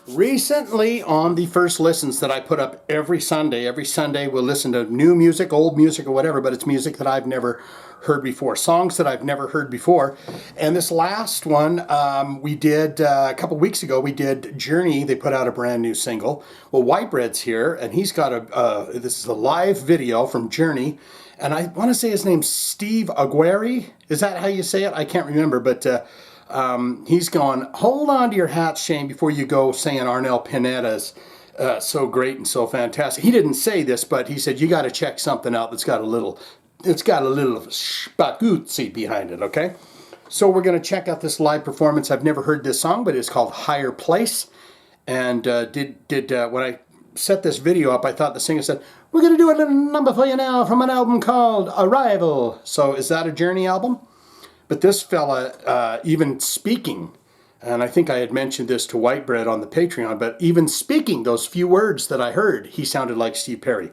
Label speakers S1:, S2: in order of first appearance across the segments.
S1: Recently, on the first listens that I put up every Sunday we'll listen to new music, old music, or whatever, but it's music that I've never heard before, songs that I've never heard before. And this last one we did a couple weeks ago, we did Journey. They put out a brand new single. Well, Whitebread's here, and he's got this is a live video from Journey. And I want to say his name's Steve Augeri. Is that how you say it? I can't remember, but he's going, hold on to your hat, Shane, before you go saying Arnel Pineda's so great and so fantastic. He didn't say this, but he said, you got to check something out that's got a little, it's got a little spaguzzi behind it, okay? So we're going to check out this live performance. I've never heard this song, but it's called Highr Place. And when I set this video up, I thought the singer said, we're going to do a little number for you now from an album called Arrival. So is that a Journey album? But this fella, even speaking, and I think I had mentioned this to Whitebread on the Patreon, but even speaking those few words that I heard, he sounded like Steve Perry.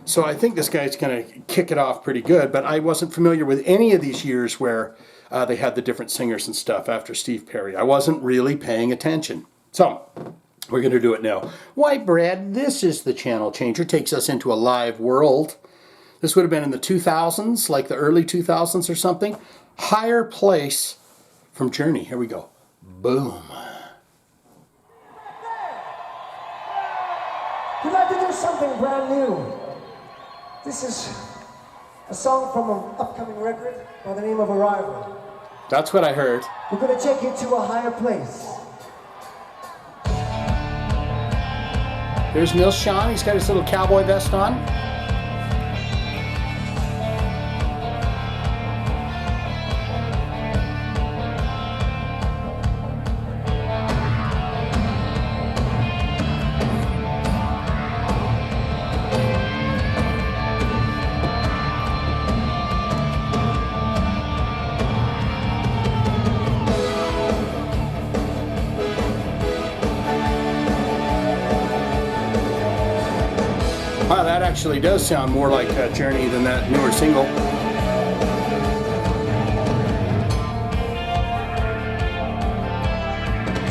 S1: So I think this guy's going to kick it off pretty good, but I wasn't familiar with any of these years where they had the different singers and stuff after Steve Perry. I wasn't really paying attention. So we're going to do it now. Whitebread, this is the channel changer, takes us into a live world. This would have been in the 2000s, like the early 2000s or something. Highr Place from Journey. Here we go. Boom.
S2: We'd like to do something brand new. This is a song from an upcoming record by the name of Arrival.
S1: That's what I heard.
S2: We're going to take you to a higher place.
S1: There's Neil Sean. He's got his little cowboy vest on. Wow, that actually does sound more like Journey than that newer single.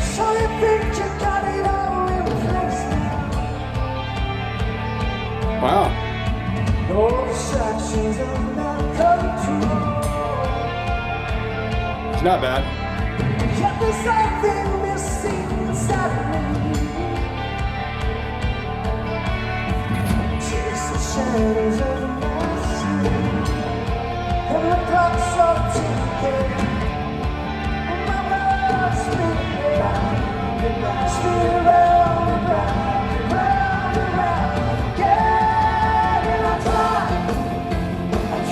S2: So you think you got it all in place now?
S1: Wow.
S2: No distractions are not control.
S1: It's not bad.
S2: Yet there's something missing inside of me. Shadows of my sleep, and the clock's all ticking. My blood's spinning round and round and round again. And I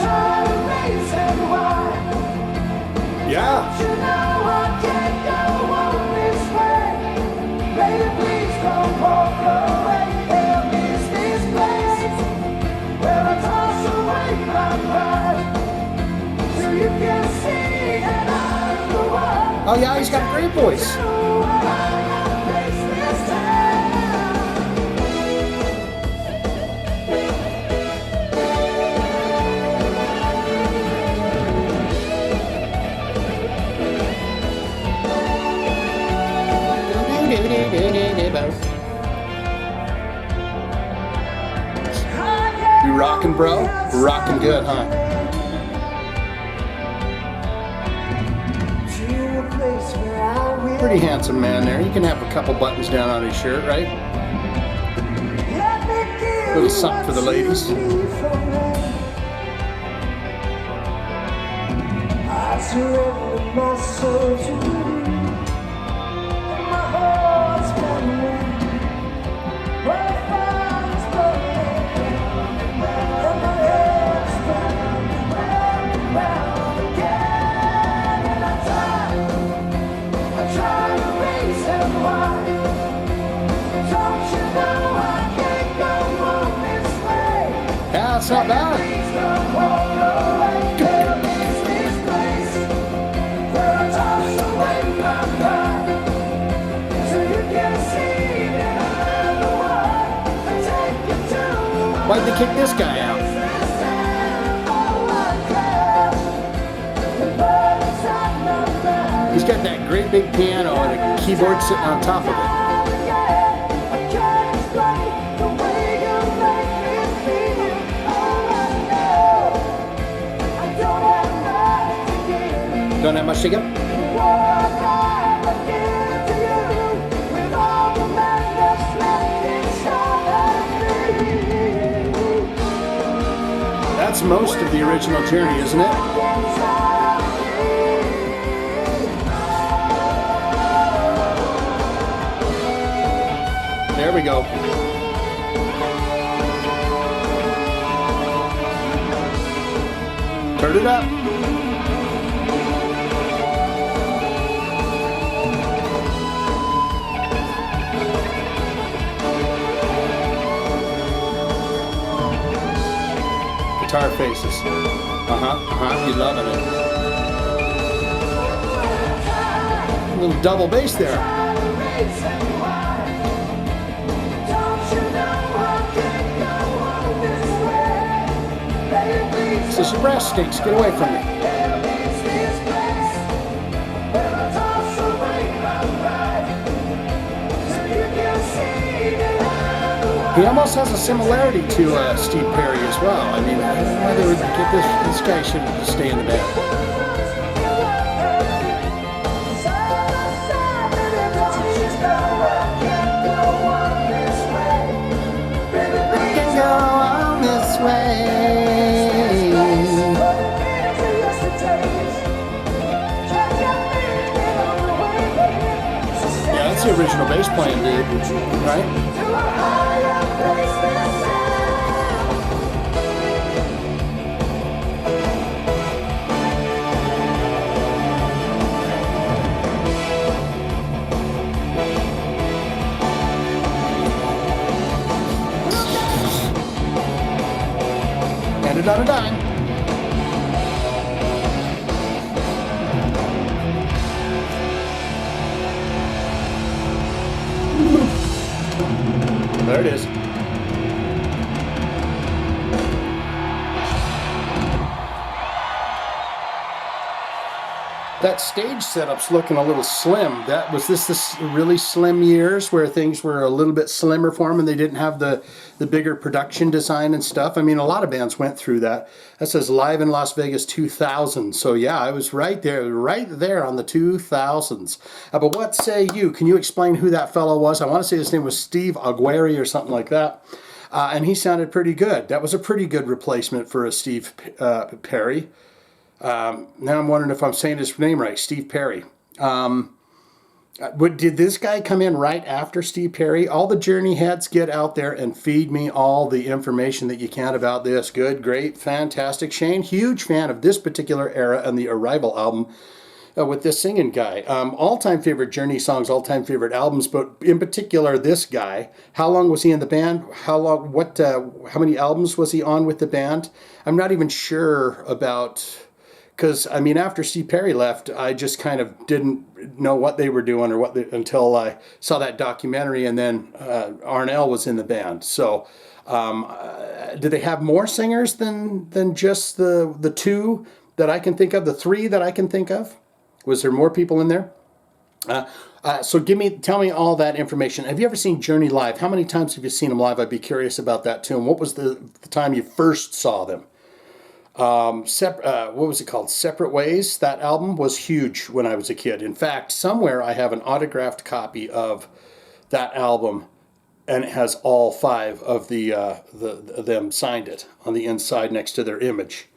S2: try to reason why.
S1: Yeah.
S2: You know I can't go on this way. Baby, please don't walk away. There is this place where I toss away my pride, so you can see that I'm the one.
S1: Oh yeah, he's got a great voice. You rockin', bro? Rockin' good, huh? Pretty handsome man there. You can have a couple buttons down on his shirt, right? Little something for the ladies.
S2: I surrender my soul to you, and my heart's burning. My fire's burning, and my head's burning round again. And I try to reason why. Don't you know I can't go on this way?
S1: Yeah, it's not bad.
S2: Please don't walk away. There is this place where I toss away my pride, so you can see that I'm the one to take you to.
S1: Why'd they kick this guy out? He's got that great big piano and a keyboard sitting on top of it. Don't have much to give?
S2: What I ever give to you, with all the madness left inside me.
S1: That's most of the original Journey, isn't it? There we go. Turn it up. Guitar faces. You loving it. A little double bass there. This is your brass sticks. Get away from me. He almost has a similarity to Steve Perry as well. I mean, I don't know why they would get this guy should stay in the band. I can go on this way. Yeah, that's the original bass playing, dude. Right? And it on a dime. There it is. That stage setup's looking a little slim. That was this really slim years where things were a little bit slimmer for them and they didn't have the bigger production design and stuff. I mean, a lot of bands went through that. That says Live in Las Vegas 2000. So yeah, I was right there on the 2000s. But what say you? Can you explain who that fellow was? I want to say his name was Steve Augeri or something like that. And he sounded pretty good. That was a pretty good replacement for a Steve Perry. Now I'm wondering if I'm saying his name right, Steve Perry. Did this guy come in right after Steve Perry? All the Journey heads, get out there and feed me all the information that you can about this. Good, great, fantastic. Shane, huge fan of this particular era and the Arrival album with this singing guy. All-time favorite Journey songs, all-time favorite albums, but in particular this guy. How long was he in the band? How many albums was he on with the band? I'm not even sure about... Because, I mean, after Steve Perry left, I just kind of didn't know what they were doing until I saw that documentary, and then Arnell was in the band. So, did they have more singers than just the two that I can think of, the three that I can think of? Was there more people in there? So tell me all that information. Have you ever seen Journey live? How many times have you seen them live? I'd be curious about that too. And what was the time you first saw them? What was it called? Separate Ways. That album was huge when I was a kid. In fact, somewhere I have an autographed copy of that album, and it has all five of them signed it on the inside next to their image.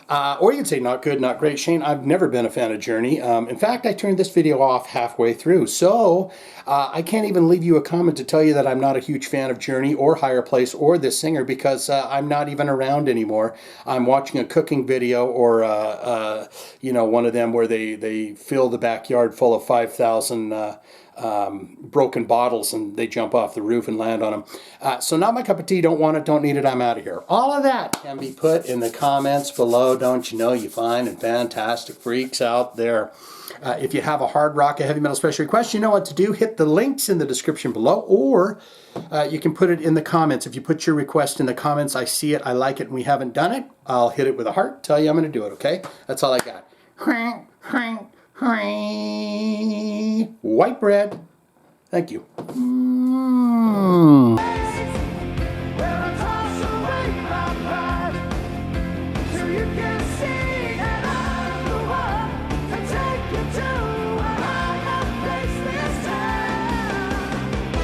S1: Or you'd say not good, not great. Shane, I've never been a fan of Journey. In fact, I turned this video off halfway through. So I can't even leave you a comment to tell you that I'm not a huge fan of Journey or Highr Place or this singer because I'm not even around anymore. I'm watching a cooking video or, one of them where they fill the backyard full of 5,000 broken bottles and they jump off the roof and land on them. So not my cup of tea, don't want it, don't need it, I'm out of here. All of that can be put in the comments below. Don't you know you fine and fantastic freaks out there. If you have a hard rock, a heavy metal special request, you know what to do. Hit the links in the description below, or you can put it in the comments. If you put your request in the comments, I see it, I like it, and we haven't done it, I'll hit it with a heart, tell you I'm going to do it, okay? That's all I got. White bread. Thank you.